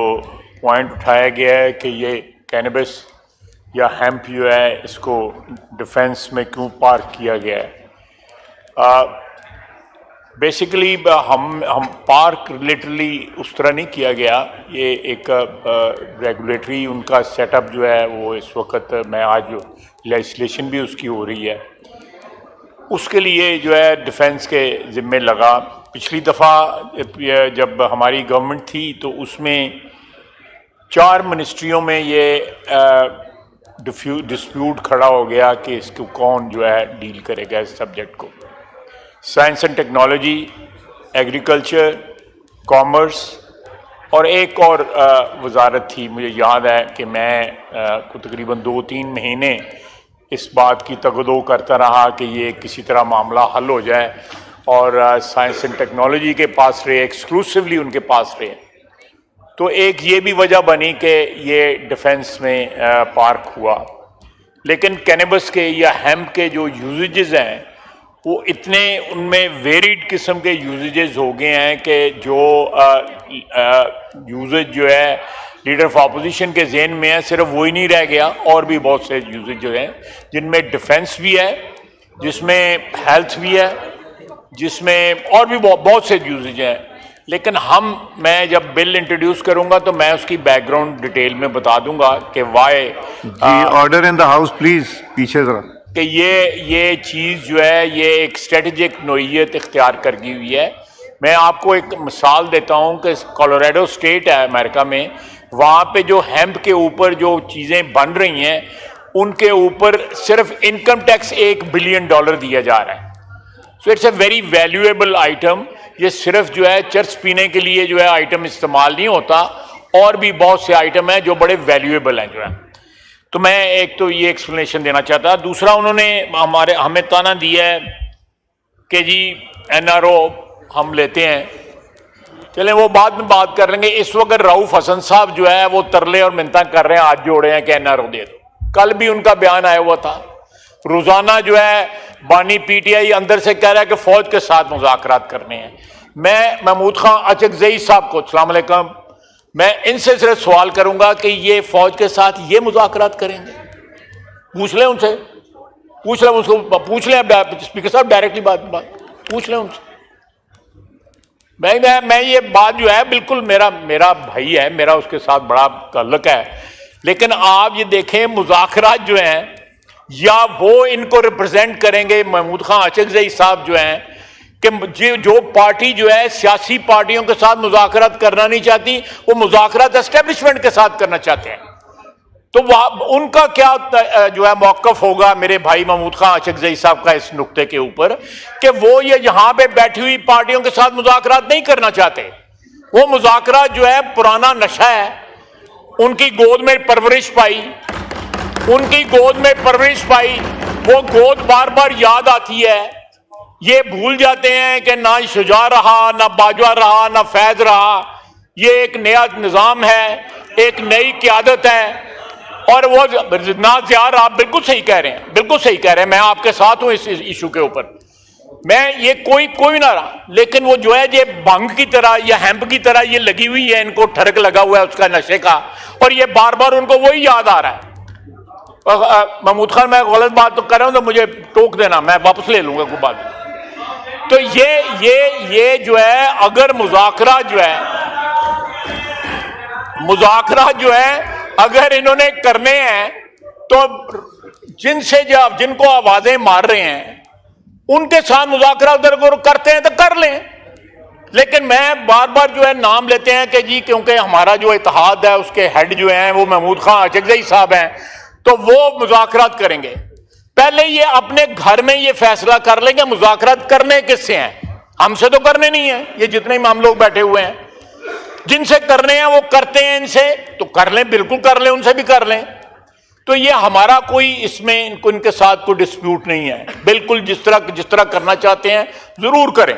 तो पॉइंट उठाया गया है कि ये कैनबिस या हेम्प जो है इसको डिफेंस में क्यों पार्क किया गया है। बेसिकली हम पार्क लिटरली उस तरह नहीं किया गया। ये एक रेगुलेटरी उनका सेटअप जो है वो इस वक्त मैं आज लेजिस्लेशन भी उसकी हो रही है, उसके लिए जो है डिफेंस के ज़िम्मे लगा। पिछली दफ़ा जब हमारी गवर्नमेंट थी तो उसमें 4 मिनिस्ट्रियों में ये डिस्प्यूट खड़ा हो गया कि इसको कौन जो है डील करेगा इस सब्जेक्ट को। Science and technology, agriculture, commerce और एक और वजारत थी, मुझे याद है कि मैं तकरीबन 2-3 महीने इस बात की तगदो करता रहा कि ये किसी तरह मामला हल हो जाए और साइंस एंड टेक्नोलॉजी के पास रहे, एक्सक्लूसिवली उनके पास रहे। तो एक ये भी वजह बनी कि ये डिफेंस में पार्क हुआ। लेकिन कैनबिस के या हेम्प के जो यूजेजेस हैं वो इतने उनमें वेरिड किस्म के यूजेजेस हो गए हैं कि जो यूजेज जो है लीडर ऑफ अपोजिशन के ज़हन में है, सिर्फ वो ही नहीं रह गया, और भी बहुत से यूजेज जो हैं जिनमें डिफेंस भी है, जिसमें हेल्थ भी है, जिसमें और भी बहुत से यूजेज हैं। लेकिन मैं जब बिल इंट्रोड्यूस करूंगा तो मैं उसकी बैकग्राउंड डिटेल में बता दूंगा कि वाई। जी, order in the house please, पीछे जरा। कि ये चीज़ जो है ये एक स्ट्रेटेजिक नोयत इख्तियार कर गई हुई है। मैं आपको एक मिसाल देता हूँ कि कोलोराडो स्टेट है अमेरिका में, वहाँ पे जो हेम्प के ऊपर जो चीज़ें बन रही हैं उनके ऊपर सिर्फ इनकम टैक्स $1 बिलियन दिया जा रहा है। So it's a very valuable item. ये सिर्फ जो है चर्च पीने के लिए जो है आइटम इस्तेमाल नहीं होता, और भी बहुत से आइटम हैं जो बड़े वैल्यूएबल हैं जो है। तो मैं एक तो ये एक्सप्लेनेशन देना चाहता। दूसरा, उन्होंने हमें ताना दिया है कि जी NRO हम लेते हैं, चलें वो बाद में बात कर लेंगे। इस वक्त रऊफ हसन साहब जो है वो तरले और मिन्नत कर रहे हैं, हाथ जोड़े हैं कि NRO दे दो। कल भी उनका बयान आया हुआ था। रोजाना जो है बानी PTI अंदर से कह रहा है कि फौज के साथ मुज़ाकरात करने हैं। मैं महमूद खां अचकज़ई साहब को, अस्सलाम वालेकुम, मैं इनसे सिर्फ सवाल करूंगा कि ये फौज के साथ ये मुज़ाकरात करेंगे? पूछ लें उनसे, उसको पूछ लें स्पीकर साहब, डायरेक्टली बात पूछ लें उनसे। मैं ये बात जो है बिल्कुल मेरा भाई है, मेरा उसके साथ बड़ा ताल्लुक है। लेकिन आप ये देखें मुज़ाकरात जो हैं या वो इनको रिप्रेजेंट करेंगे महमूद खां अचकज़ई साहब जो हैं कि जो पार्टी जो है सियासी पार्टियों के साथ मुज़ाकरात करना नहीं चाहती, वो मुज़ाकरात एस्टेब्लिशमेंट के साथ करना चाहते हैं। तो उनका क्या जो है मौक़िफ़ होगा मेरे भाई महमूद खां अचकज़ई साहब का इस नुक्ते के ऊपर कि वो ये यहाँ पे बैठी हुई पार्टियों के साथ मुज़ाकरात नहीं करना चाहते। वो मुज़ाकरात जो है पुराना नशा है, उनकी गोद में परवरिश पाई, वो गोद बार बार याद आती है। ये भूल जाते हैं कि ना शुजा रहा, ना बाजवा रहा, ना फैज रहा। ये एक नया निज़ाम है, एक नई क़यादत है, और वो ना ज़ियार, आप बिल्कुल सही कह रहे हैं, मैं आपके साथ हूं इस इशू के ऊपर। मैं ये कोई ना रहा, लेकिन वो जो है ये भंग की तरह या हेम्प की तरह ये लगी हुई है, इनको ठरक लगा हुआ है उसका नशे का, और ये बार बार उनको वही याद आ रहा है। महमूद खान, मैं गलत बात तो कर रहा हूं तो मुझे टोक देना, मैं वापस ले लूंगा कोई बात। तो ये जो है, अगर मुज़ाकरा जो है अगर इन्होंने करने हैं तो जिनको आवाजें मार रहे हैं उनके साथ मुज़ाकरा उधर करते हैं तो कर लें। लेकिन मैं बार बार जो है नाम लेते हैं कि जी क्योंकि हमारा जो इत्तेहाद है उसके हेड जो हैं वो महमूद खां अचकज़ई साहब हैं, तो वो मुज़ाकरात करेंगे। पहले ये अपने घर में ये फैसला कर लेंगे मुज़ाकरात करने किससे हैं। हमसे तो करने नहीं है, ये जितने हम लोग बैठे हुए हैं, जिनसे करने हैं वो करते हैं, इनसे तो कर लें, बिल्कुल कर लें, उनसे भी कर लें। तो ये हमारा कोई इसमें इनके साथ कोई डिस्प्यूट नहीं है। बिल्कुल जिस तरह करना चाहते हैं जरूर करें।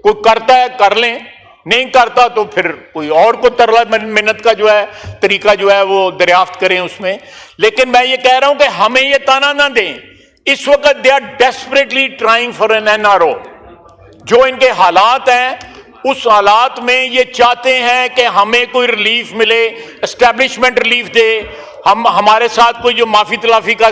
कोई करता है कर लें, नहीं करता तो फिर कोई और को तरला मिन्नत का जो है तरीका जो है वो दरियाफ्त करें उसमें। लेकिन मैं ये कह रहा हूं कि हमें ये ताना ना दें। इस वक्त they are desperately trying for an NRO। जो इनके हालात हैं उस हालात में ये चाहते हैं कि हमें कोई रिलीफ मिले, एस्टेब्लिशमेंट रिलीफ दे, हम हमारे साथ कोई जो माफी तलाफी का।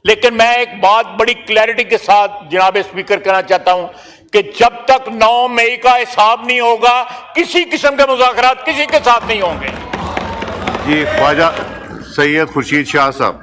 लेकिन मैं एक बात बड़ी क्लैरिटी के साथ जनाब स्पीकर कहना चाहता हूं कि जब तक 9 मई का हिसाब नहीं होगा, किसी किस्म के मुज़ाकरात किसी के साथ नहीं होंगे। जी ख्वाजा सैयद खुर्शीद शाह साहब।